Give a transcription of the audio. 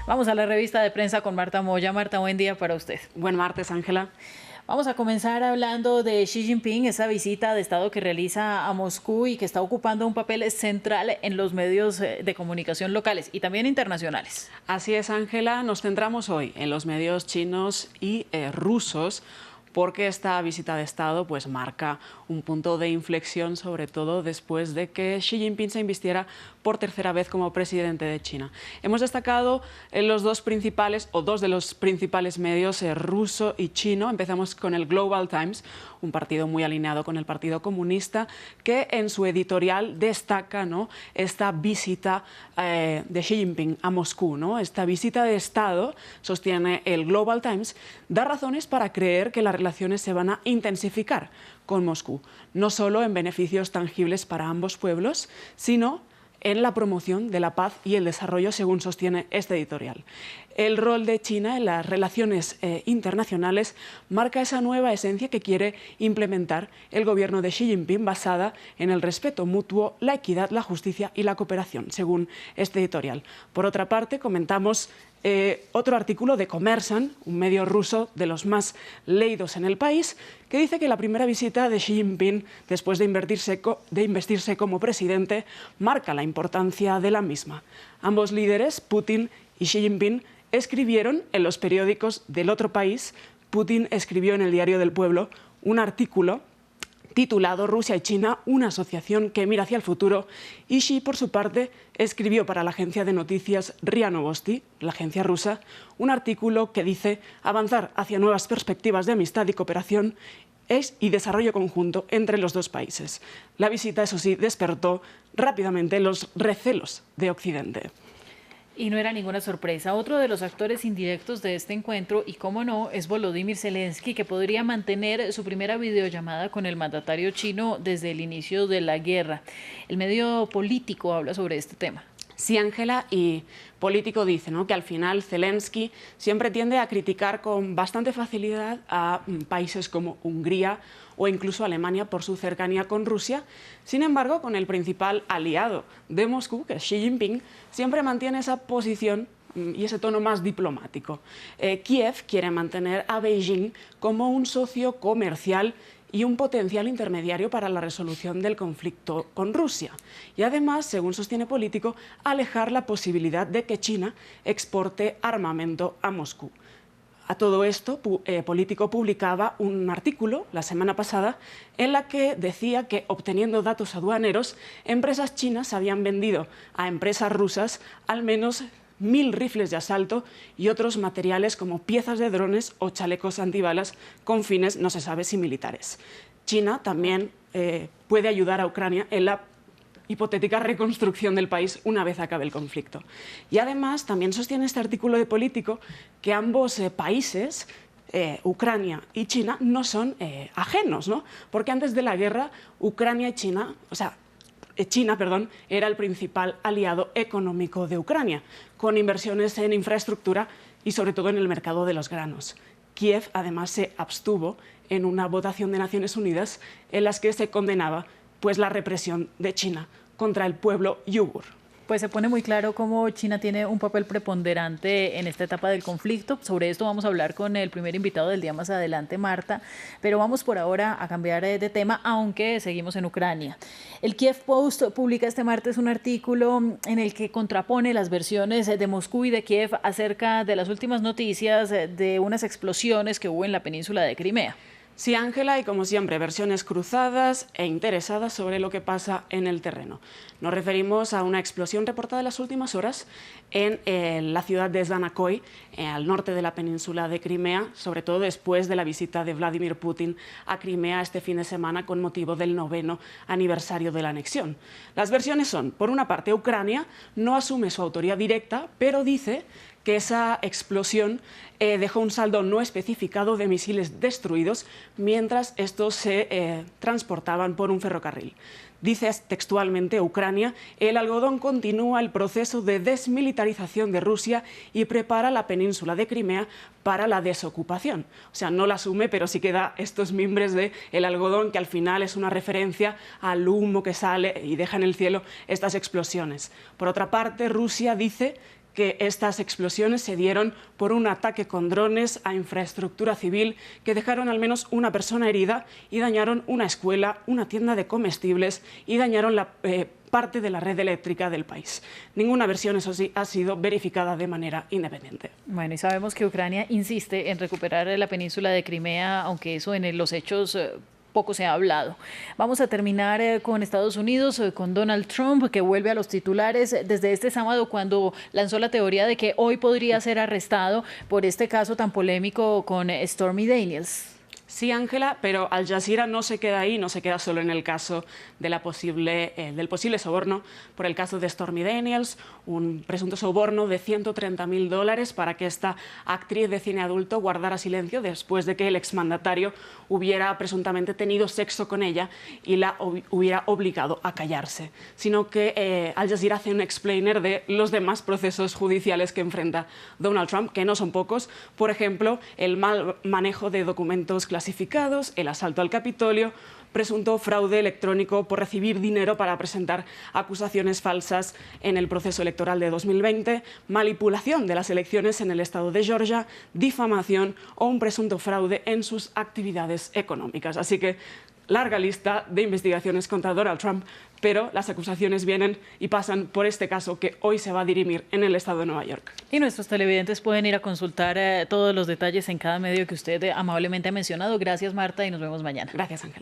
Vamos a la revista de prensa con Marta Moya. Marta, buen día para usted. Buen martes, Ángela. Vamos a comenzar hablando de Xi Jinping, esa visita de Estado que realiza a Moscú y que está ocupando un papel central en los medios de comunicación locales y también internacionales. Así es, Ángela. Nos centramos hoy en los medios chinos y rusos, porque esta visita de Estado pues marca un punto de inflexión, sobre todo después de que Xi Jinping se invistiera por tercera vez como presidente de China. Hemos destacado los dos de los principales medios, ruso y chino. Empezamos con el Global Times, un partido muy alineado con el Partido Comunista, que en su editorial destaca, ¿no?, esta visita de Xi Jinping a Moscú, ¿no? Esta visita de Estado, sostiene el Global Times, da razones para creer que las relaciones se van a intensificar con Moscú, no solo en beneficios tangibles para ambos pueblos, sino en la promoción de la paz y el desarrollo, según sostiene este editorial. El rol de China en las relaciones internacionales marca esa nueva esencia que quiere implementar el gobierno de Xi Jinping, basada en el respeto mutuo, la equidad, la justicia y la cooperación, según este editorial. Por otra parte, comentamos otro artículo de Kommersant, un medio ruso de los más leídos en el país, que dice que la primera visita de Xi Jinping, después de investirse como presidente, marca la importancia de la misma. Ambos líderes, Putin y Xi Jinping, escribieron en los periódicos del otro país. Putin escribió en el Diario del Pueblo un artículo titulado Rusia y China, una asociación que mira hacia el futuro, y Xi, por su parte, escribió para la agencia de noticias RIA Novosti, la agencia rusa, un artículo que dice avanzar hacia nuevas perspectivas de amistad y cooperación y desarrollo conjunto entre los dos países. La visita, eso sí, despertó rápidamente los recelos de Occidente. Y no era ninguna sorpresa. Otro de los actores indirectos de este encuentro, y cómo no, es Volodymyr Zelensky, que podría mantener su primera videollamada con el mandatario chino desde el inicio de la guerra. El medio Político habla sobre este tema. Sí, Ángela, y Político dice, ¿no?, que al final Zelensky siempre tiende a criticar con bastante facilidad a países como Hungría o incluso Alemania por su cercanía con Rusia. Sin embargo, con el principal aliado de Moscú, que es Xi Jinping, siempre mantiene esa posición y ese tono más diplomático. Kiev quiere mantener a Beijing como un socio comercial y un potencial intermediario para la resolución del conflicto con Rusia. Y además, según sostiene Político, alejar la posibilidad de que China exporte armamento a Moscú. A todo esto, Político publicaba un artículo la semana pasada en la que decía que, obteniendo datos aduaneros, empresas chinas habían vendido a empresas rusas al menos 1000 rifles de asalto y otros materiales como piezas de drones o chalecos antibalas con fines, no se sabe si militares. China también puede ayudar a Ucrania en la hipotética reconstrucción del país una vez acabe el conflicto. Y además también sostiene este artículo de Político que ambos países, Ucrania y China, no son ajenos, ¿no? Porque antes de la guerra, Ucrania y China, China, era el principal aliado económico de Ucrania, con inversiones en infraestructura y sobre todo en el mercado de los granos. Kiev además se abstuvo en una votación de Naciones Unidas en la que se condenaba pues la represión de China contra el pueblo uigur. Pues se pone muy claro cómo China tiene un papel preponderante en esta etapa del conflicto. Sobre esto vamos a hablar con el primer invitado del día más adelante, Marta, pero vamos por ahora a cambiar de tema, aunque seguimos en Ucrania. El Kiev Post publica este martes un artículo en el que contrapone las versiones de Moscú y de Kiev acerca de las últimas noticias de unas explosiones que hubo en la península de Crimea. Sí, Ángela, y como siempre, versiones cruzadas e interesadas sobre lo que pasa en el terreno. Nos referimos a una explosión reportada en las últimas horas en la ciudad de Zanakoy, al norte de la península de Crimea, sobre todo después de la visita de Vladimir Putin a Crimea este fin de semana con motivo del 9º aniversario de la anexión. Las versiones son, por una parte, Ucrania no asume su autoría directa, pero dice que esa explosión dejó un saldo no especificado de misiles destruidos mientras estos se transportaban por un ferrocarril. Dice textualmente Ucrania: el algodón continúa el proceso de desmilitarización de Rusia y prepara la península de Crimea para la desocupación. O sea, no la asume, pero sí queda estos mimbres de el algodón, que al final es una referencia al humo que sale y deja en el cielo estas explosiones. Por otra parte, Rusia dice que estas explosiones se dieron por un ataque con drones a infraestructura civil que dejaron al menos una persona herida y dañaron una escuela, una tienda de comestibles y dañaron parte de la red eléctrica del país. Ninguna versión, eso sí, ha sido verificada de manera independiente. Bueno, y sabemos que Ucrania insiste en recuperar la península de Crimea, aunque eso en los hechos poco se ha hablado. Vamos a terminar con Estados Unidos, con Donald Trump, que vuelve a los titulares desde este sábado cuando lanzó la teoría de que hoy podría ser arrestado por este caso tan polémico con Stormy Daniels. Sí, Ángela, pero Al Jazeera no se queda ahí, no se queda solo en el caso de del posible soborno por el caso de Stormy Daniels, un presunto soborno de $130.000 para que esta actriz de cine adulto guardara silencio después de que el exmandatario hubiera presuntamente tenido sexo con ella y la hubiera obligado a callarse. Sino que Al Jazeera hace un explainer de los demás procesos judiciales que enfrenta Donald Trump, que no son pocos. Por ejemplo, el mal manejo de documentos clasificados, el asalto al Capitolio, presunto fraude electrónico por recibir dinero para presentar acusaciones falsas en el proceso electoral de 2020, manipulación de las elecciones en el estado de Georgia, difamación o un presunto fraude en sus actividades económicas. Así que larga lista de investigaciones contra Donald Trump, pero las acusaciones vienen y pasan por este caso que hoy se va a dirimir en el estado de Nueva York. Y nuestros televidentes pueden ir a consultar todos los detalles en cada medio que usted amablemente ha mencionado. Gracias, Marta, y nos vemos mañana. Gracias, Ángela.